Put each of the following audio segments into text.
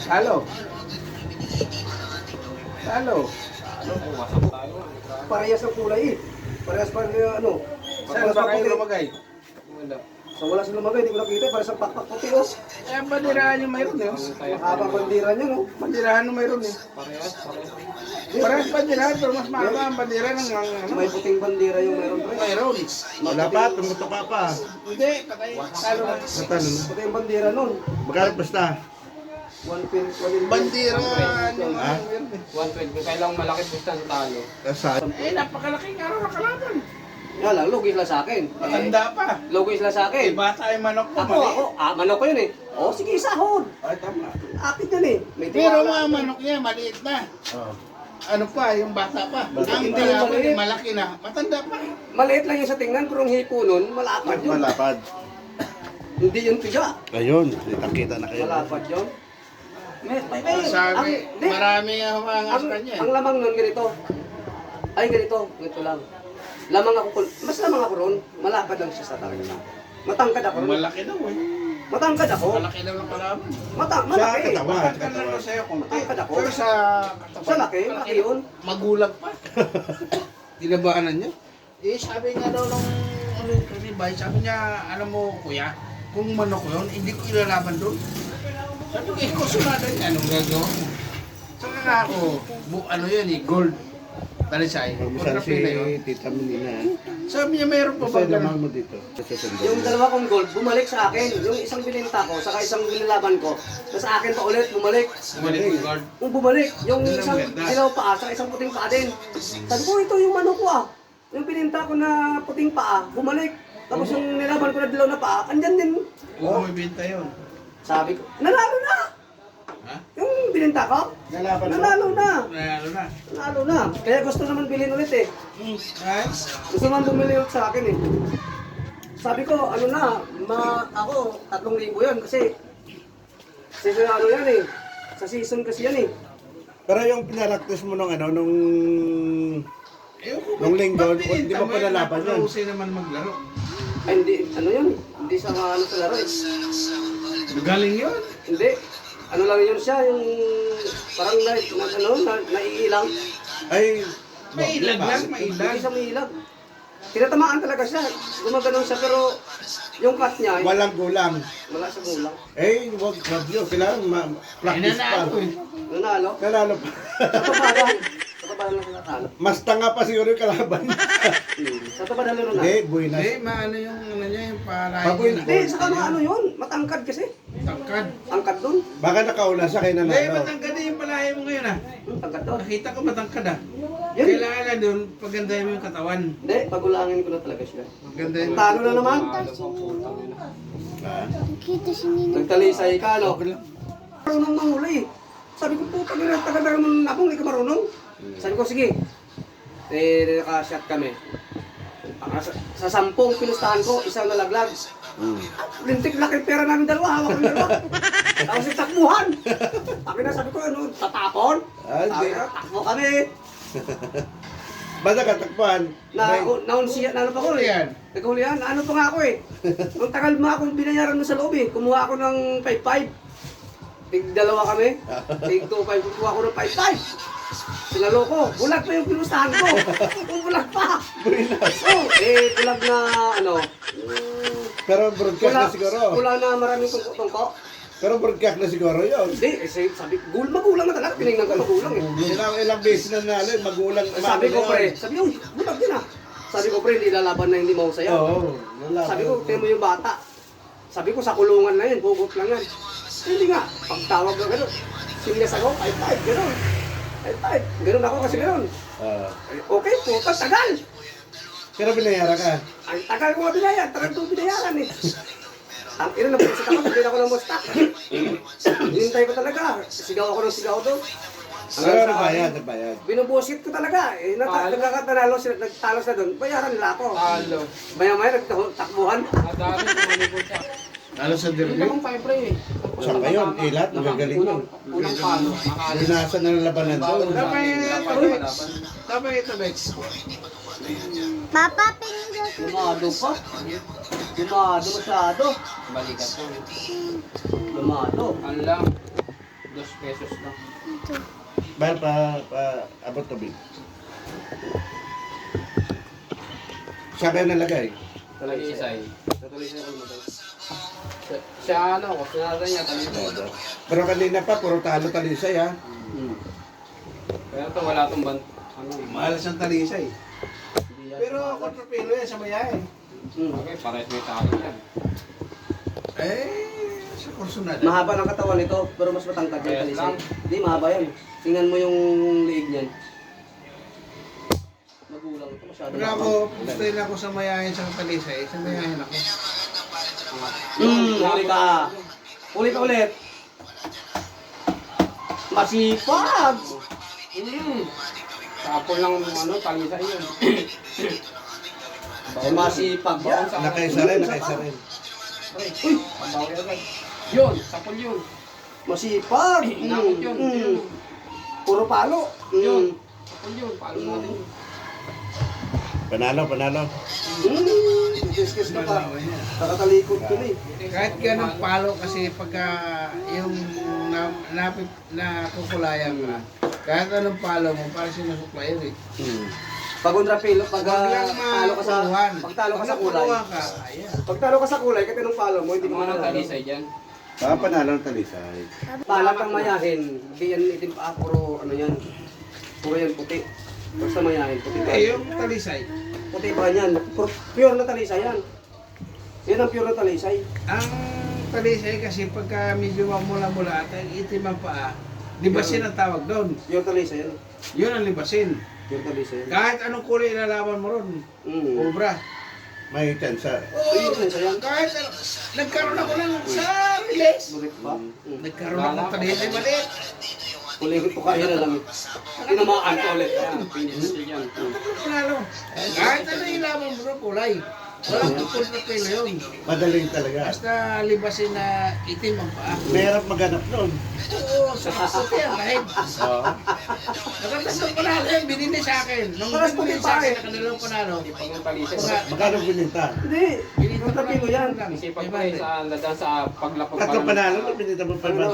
Halo. Halo. Parehas ang kulay eh. Parehas pa rin ano. Saan ba kayo lumagay? Wala. So wala silang lumagay, hindi ko nakita. Parehas ang pakpak puti oh. Eh, ang bandirahan nyo mayroon eh. Mahabang bandira niya no. Bandirahan nyo mayroon eh. Parehas. Parehas bandirahan, pero mas mahaba ang bandira ng ano. May puting bandira yung meron pre. Mayroon. Wala pa, tumutok ka pa. Hindi, patay. Talo na. Natalo na. Puti yung bandira nun. Magkano basta? 1 pin. Bandira nyo Ah? mayroon eh. 120. Kung kailang malaki basta ang talo. Saan? Eh, napakalaking araw na kalaban. Nga lang, lugi sila sa akin. Matanda pa. Lugi sila sa Eh, akin. bata yung manok mo, Ako, mali. manok ko yun eh. Oh, sige, sahod. Ay, tama. Akit yan eh. May Pero tiwala. mga manok niya, maliit na. Oh. Ano pa, yung bata pa. Bata. Ang Hindi kalaban, maliit. malaki na. Matanda pa. Maliit lang yung sa tingnan, pero ang hipo nun, malapad yun. Malapad. Hindi yun tiga. Ayun, kitang-kita na kayo. Malapad yun. May Sabi, hindi. marami ang humangas ang, kanya. ang lamang nun ganito. Ay ganito lang. Lamang ako, mas lamang ako ron, malapad lang siya sa talaga. Matangkad ako ron. Malaki daw eh. Matangkad ako. Malaki daw ang kalaban. Sa Malaki. katawan. Matangkad lang daw sa'yo kung Matangkad ako. Pero sa katawan. Sa laki, malaki yun. Magulang pa. Dinabaanan niya. Eh, sabi nga daw nung ano, kasi bay, sabi niya, alam mo kuya, kung manok yun, hindi ko ilalaban doon. Sabi ko, ikaw sunada niya, anong gagawa mo? Saka nga ako, ano yun eh, gold. Talisay. Saan si Kontrapin na yun. Tita Menina? Sabi niya, mayroon pa Basta ba lamang ganun? mo dito. Sa Yung dalawa kong gold, bumalik sa akin. Yung isang bininta ko, saka isang binilaban ko, sa akin pa ulit, bumalik. Bumalik yung guard. Yung bumalik, yung Ilang isang maganda? dilaw paa, saka isang puting paa din. Sabi ko, ito yung manok ko ah. Yung bininta ko na puting paa, bumalik. Tapos yung nilaban ko na dilaw na paa, andyan din. Oo, may binta yun. Sabi ko, nanalo na! Ha? Yung bininta ko, Nalaban mo? nanalo na! Ano na? Nanalo na. Kaya gusto naman bilhin ulit eh. Ay? Gusto naman bumili ulit sa akin eh. Sabi ko, ano na, ako, 3,000 yan kasi season ano yan eh. Sa season kasi yan eh. Pero yung pinaraktis mo nung ano, nung Ayoko, Nung linggo, ba't hindi mo pa nalaban yun? Napaka-usay naman maglaro. Ay, hindi, ano yun, hindi sa ano sa laro eh. Galing yun. Hindi, ano lang yun siya, yung parang naiilang. ay, May ilag lang, may Hindi ilag. siya maiilag. Tinatamaan talaga siya. Gumaganon siya pero yung cut niya, walang gulang. wala sa gulang. Eh, wag yun. Kailangan practice pa. Nanalo eh. Nanalo. Nanalo pa. Sa tabaran. Sa tabaran lang siya natalo. Mas tanga pa siguro yung kalaban. Sa tabaran lang Hindi, natalo. buinas. Hindi, maano yung ano niya, yung parahin Baboy. niya. Hindi, saka ano yun, matangkad kasi. Tangkad. Angkad dun. Baka nakauna siya kay Hindi, nanalo. matangkad din yung palahin mo ngayon ah. Angkad dun. Nakita ko matangkad ah. Yun. Kailangan na doon, pagandahin mo yung katawan. Hindi, pagulangin ko na talaga siya. Pagandahin mo. Talo na naman. Ha? Nagtalisay ka, no? Okay lang. Marunong manghuli. Sabi ko, puta nila, taga-taga mo nabong, hindi ka marunong. Sabi ko, sige. Eh, naka-shot kami. Sa 10 pinustahan ko, isang nalaglag. Lintik laki pera namin dalawa, hawak ng dalawa. Tapos yung takbuhan. Sabi na, sabi ko, ano, tatapon? Ah, Sabi hindi. na, takbo kami. Basta katakpan. Naunsiyan, ano pa ko Ano eh. yan? Naghulihan, ano pa nga ako eh. Ang tagal mo akong binayaran mo sa loob eh. Kumuha ako ng 5-5. Tig-dalawa kami. Tig-2-5. Kumuha ako ng 5-5. Sinalo ko. Bulag pa yung pinustahan ko. Bulag pa. Oh, bulag na ano. Pero broadcast na siguro. Kulang na maraming tungko. Pero broadcast na siguro yun. Hindi, sabi, magulang na talaga. Tinignan ko magulang eh. Ilang beses na nanalo, magulang. Sabi ko yun. pre, sabi ko, bulag din ah. Sabi ko pre, hindi lalaban na hindi mahusaya. Oo. nalaban. Sabi ko, tingnan mo yung bata. Sabi ko, sa kulungan na yun, bugot lang yan. Hindi nga, pagtawag na gano'n. Sinilas ako, 5-5, gano'n. 5-5, gano'n ako kasi gano'n. Ah. Okay, puta, tagal. Pero binayaran ka. Ang tagal ko nga binayan, tagal ko binayaran eh. Ang ina, nabulisit ako, hindi ako ng musta. Hinintay ko talaga, sigaw ako ng sigaw doon. Pero nagbayad. Binubusit ko talaga. Eh, nagkakatanalo sila, nagtalos na doon, bayaran nila ako. Talo. Maya-maya, nagtakbuhan. Nadali, tumalikod siya. Lalo sa Yung derby. tamang five pre eh. Saan ka yun? Ilat, magagaling yun. Unang palo. Nakali. Binasa na labanan doon. Tapos ito, Bex. Papa, pinindot mo. Lumado pa. Lumado masyado. Balikat to. Lumado. Ano lang. 2 pesos lang. Abot tubig. Siya kayo nalagay. Talisay. Natuloy siya kung matay. Siya ano, kusinada niya, talisay. Pero kanina pa, puro talo-talisay ha. Pero ito wala itong bant. Ano, Mahalas ang talisay. hindi yan. Pero kontrapelo yan sa mayahe. Okay, parehas may talo yan. Sa kursunada. Mahaba ng katawan nito, pero mas matangkad yung Kaya talisay. lang. Hindi, mahaba yan. Tingnan mo yung liig niyan. Magulang ito, masyado. Pag ako, pustayin ako sa mayahe sa talisay, sa mayahe ako. Huli ka. Huli ka ulit. Masipag! Tapon lang ano, talisay yun. Masipag yan. Nakaisa rin, nakaisa rin. Uy, pabawi agad. Yun, sapol yun. Masipag! Inakot yun. Yun. Puro palo. Yun. Sapol yun, palo natin yun. Panalo. Kiss na pa. Nakatalikod ko na eh. Kahit ganang palo kasi pagka yung nakukulayan ka, kahit anong palo mo, parang sinusuklayan eh. Pag kontrapelo, pag Huwag lang talo ka sa makuluhan. pag talo ka sa Pag kulay. nakuluhan ka, ayan. Pag talo ka sa kulay, kahit anong palo mo, hindi Hindi mo mo nang manalo. talisay dyan. Panalo ng talisay. Palat ang mayahin, hindi yan itim pa, puro ano yan. Puro yan puti. Basta mayahin, puti pa. Eh, yung talisay, Puti pa yan. Pure na talisay yan. Yan ang pure na talisay. ang talisay kasi pagka medyo mamula-mula at itim ang paa, libasin ang tawag doon. Pure talisay yan. Yun ang libasin. Pure talisay yan. Kahit anong kulay ilalaban mo ron, obra. May chance. Pure talisay yan. Kahit ano, nagkaroon ako ng sa release. Bulit pa. Nagkaroon ako ng talisay maliit. Kuligit ko kaya na lang. Tinamaan ko ulit. Ayan, finish yan. Panalo. Kahit ano ilaban mo ron, kulay. Walang tukol na pelo yun. Madaling talaga. Basta libasin na itim ang paa. Mahirap maghanap nun. Oo, sa puti ang kahit. Oo. Nakatasong panalo yan, binili sa akin. Nung Paras binili puti sa pa akin, eh. nakadalawang panalo. Pag yung talisay, Magkano bininta? Hindi. Kontrapelo yan. isipag ko eh sa dadaan sa paglapag Tatlo panalo na bininta mo pa ba?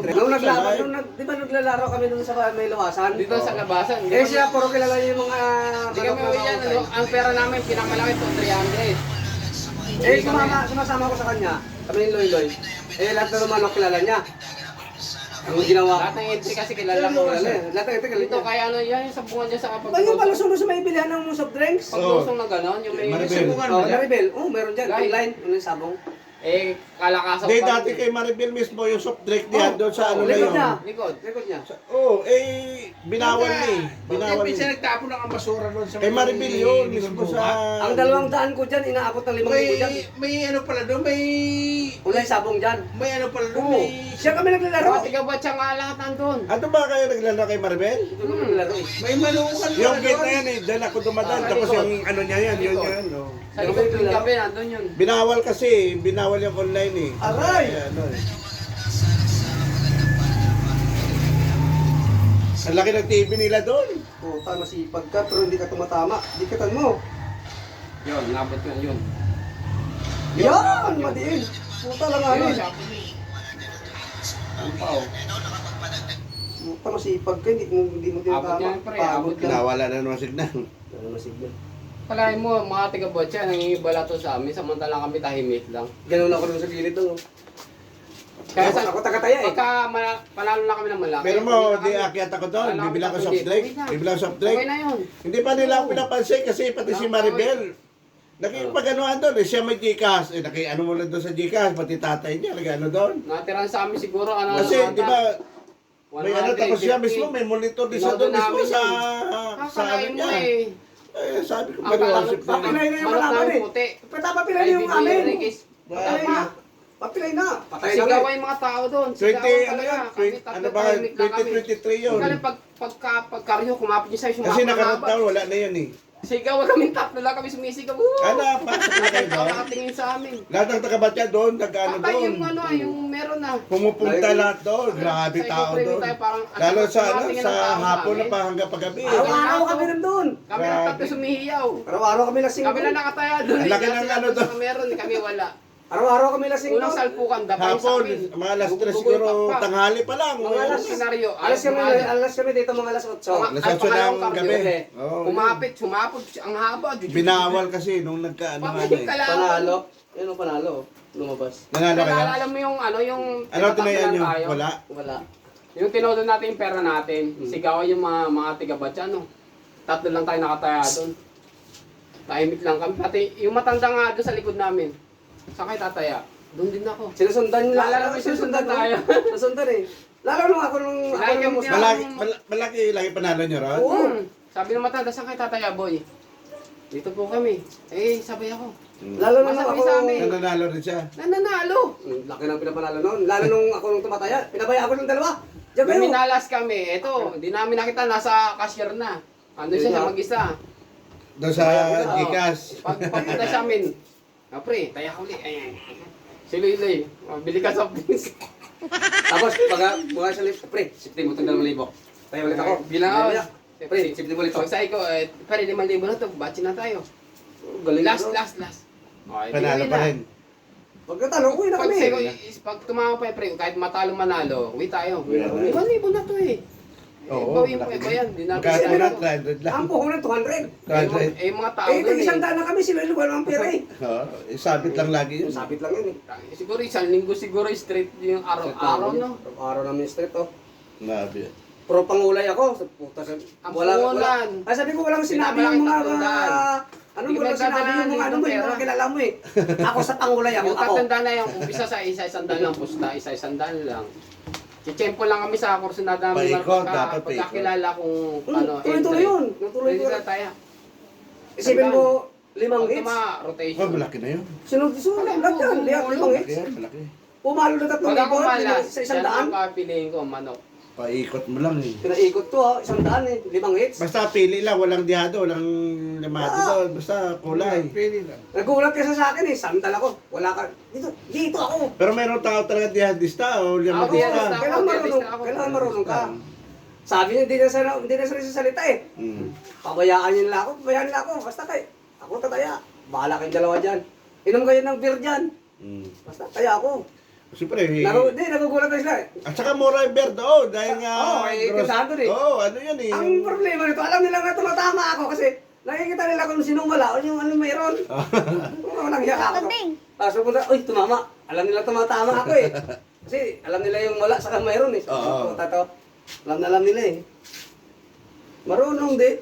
Nung naglaban, di ba naglalaro kami dun sa may luwasan? Dito sa labasan. Eh siya, puro kilala niya yung mga... Hindi kami uwi yan. Ano, ang pera namin, pinamalaki to 300. Eh, sumasama ko sa kanya. Kami ni Loy. Eh, lahat na naman ako kilala niya. Ang ginawa Lahat ng entry kasi kilala ko. Kilala eh. Lahat ng ito kilala Dito niya. kaya ano yan, sa bunga dyan sa kapag Ba yung palusong doon sa may bilihan ng soft drinks? paglusong na gano'n, yung may Maribel. Subukan mo Oh, yan. Naribel. Oh, meron dyan. Guys. Online. Ano yung sabong? eh kalakasan Hindi, dati kay Maribel mismo yung soft drink niya doon sa ano na likod yun. niya. Likod. Likod niya. Oo, binawal ni. Binawal Kasi ni. nagtapon ng basura doon sa Kay Maribel yun, mismo sa... Ang 200 ko dyan, inaabot ng 5,000 dyan. may ano pala doon, may Online sabong dyan. ano pala doon, Oo. may Siya kami naglalaro. Pati ka ba siya nga lahat nandun? Ano ba kayo naglaro kay Maribel? Ito kami naglalaro eh. may manukan Yung pala gate na doon. yan eh, dyan ako dumadaan. Ah, Tapos likod. yung ano niya yan, yun yan. Oh. Sa likod ng gabi, nandun yun. Binawal kasi, binawal yung online eh. Aray! Ano eh. Ang laki ng TV nila doon. Puta, masipag ka, pero hindi ka tumatama. Dikatan mo. Yun, nabot yun, yun. Yan! Madiin. Puta lang ano. Yun, sabi niya. Ang pao. Puta, masipag ka, hindi mo Abot tinatama. yan, pre, abot yan. Nawala na naman signal. Ano masipag? Palahin mo, mga taga-botcha, nangingibala to sa amin, samantalang kami tahimik lang. Ganun ako dun sa gilid doon. Kaya Kaya sa, ako tagataya eh. pagka panalo na kami ng malaki. Pero mo, uwi na di kami. akyat ako doon. Wala Bibila ko kami soft dito. drink. Uwi na. Bibila ko soft Okay drink. na yun. Hindi pa nila ako pinapansin kasi pati si Maribel. Nakikipag-anuhan doon. Eh, siya may Gcash. Eh, ano mo lang doon sa Gcash. Pati tatay niya. Nag-ano doon. Natiran sa amin siguro, ano, Kasi, ano, di ba, 150. may ano, tapos siya mismo, may monitor din siya doon mismo sa ano Kakalain mo niya. eh. Eh, sabi ko, Ang mag-worship kalang- na Papilay na yung Manok malaman namin eh. puti. Papilay na yung Kay amin. Enriquez. Papilay na. Papilay na. Patay na Sigaw rin. yung mga tao doon. 20, Sigawan ano talaga. yan? Kami 20, tatlo ano ba, tahimik lang kami. 2023 yun. Kaya pagkaryo, kumapit niya sa'yo, Kasi sumapit nakaroon wala na yun eh. Sigaw kami, tatlo lang kami sumisigaw. Ano, pasok na kayo doon. Nakatingin sa amin. Lahat ng taga-batya doon, nag-ano Patay doon. yung ano, yung meron na. Pumupunta lahat doon. Grabe Sa tao ikupremi doon. tayo, parang- Lalo sa ano, Nakatingin sa ang tao sa hapon na amin. pa hanggang paggabi. Araw-araw kami nandun. Kami lang tatlo sumihiyaw. Araw-araw kami lasing. Kami lang nakataya doon. Ang laki ng ano doon. Meron, kami wala. Araw-araw kami lasing Unang doon. salpukan, dapat sa Hapon, amin. mga alas 3 Dugo-dugo siguro, yung pakpak. tanghali pa lang. Mga alas- Senaryo, Alas kami dito mga alas 8. Alas Ay, 8 pangalawang ng kardio, gabi. eh. Oo, Kumapit, sumapot, ang haba. Binawal kasi nung nagkaano nga Pamating eh. ka lang. Panalo. Yan ang panalo. Lumabas. Nanalo kayo? Naalala mo yung Ano tinatak tinayan lang nyo? tayo? Wala? Wala. Yung tinodo natin yung pera natin, sigawan yung mga tiga-batya, no? Tatlo lang tayo nakataya doon. Tahimik lang kami. Pati yung matanda nga doon sa likod namin. Saan kayo tataya? Doon din ako. Sinusundan nila. Lalo na sinusundan tayo. Sinusundan eh. Lalo nung ako nung Lagi nung mo Muslim. Malaki panalo nyo ron? Oo. Sabi ng matanda, saan kayo tataya, boy? Dito po kami. Eh, sabay ako. Lalo na nung Masabi ako sa amin. Nananalo rin siya. Nananalo. Laki ng pinapanalo noon. Lalo nung ako nung tumataya. Pinabaya ako ng dalawa. Diyan May kayo. minalas kami. Ito, di namin nakita. Nasa cashier na. Ando siya sa mag-isa. Doon sa Oo. Gcash. Pagpunta sa amin, pre, taya ka ulit. Ayan. Si Loy, bili ka sa drinks. Tapos mga sa lift. Pre, sipti mo itong 2,000. Tayo ulit ako. Bilang ako. Pre, sipti mo ulit ako. Pag sabi ko, pare, 5,000 na to, batch na tayo. Galing Last. ito. Okay, Panalo di pa na. rin. Pagkatalo, uwi na Pag, kami. pag tumama pa yung pre, kahit matalo manalo, uwi tayo. Uwi na tayo. 1,000 na to eh. Oo, Bawin po malaki. ba yan? Di natin Kahit ano. mo na, 300 lang. Ang puhunan 200. Yung mga tao Eh, doon isang eh. daan na kami. Sila wala ang pera eh. Oo, sabit lang lagi yun. Sabit lang yun eh. Siguro isang linggo siguro straight yung araw-araw, no? Araw namin straight oh. Nabi. Pro pangulay ako. Sa puta sa... Ang pangulan. Ay sabi ko walang sinabi Sinabi yung mga... lang yung ano Hindi mo lang may sinabi dadaanan yung mga ano mo, ng yung pera. mga kilala mo eh. Ako sa pangulay ako. Yung Ako. tatanda na yung umpisa sa isa-isandaan lang pusta, isa-isandaan lang. Chichempo lang kami sa kursunada namin Paikot, dapat paikot. pagkakilala kung ano, Tuloy-tuloy yun. Tuloy Pwede yun. na tayo. Isipin mo, 5 Pag hits. tuma, Oh, rotation. malaki na yun. Sunod-sunod. Wala, Lahat yan. Lihat, 5 Malaki hits. yan, malaki. Pumalo na 3,000 Pag ako malas, sa yan 100. ang papiliin ko, manok. Paikot mo lang eh. Pinaikot ko ha, 100 eh. 5 hits. Basta pili lang, walang dihado, walang limado doon. Basta kulay. Pwede lang. Nagulat kasi sa akin eh. Sandal ako. Wala ka. Dito ako. Pero mayroong tao talaga dihadista o Ako, limadista. dihadista. Kailangan marunong ka. Sabi niya, hindi na sa salita eh. Mm. Pabayaan niyo nila ako. Basta kayo. Ako tataya. Bahala kayong dalawa dyan. Inom kayo ng beer dyan. Mm. Basta kaya ako. Siyempre, Nagugulat na sila eh. at saka mura yung beer doon dahil nga... Oo, tindahan doon eh. Oo, ano yun eh. Ang problema nito, alam nila nga tumatama ako kasi nakikita nila kung sinong wala o yung ano mayroon. Walang hiya ako. Tapos pupunta, uy, tumama. Alam nila tumatama ako eh. Kasi alam nila yung wala saka mayroon eh. Oo. Tato. Alam nila eh. Marunong din.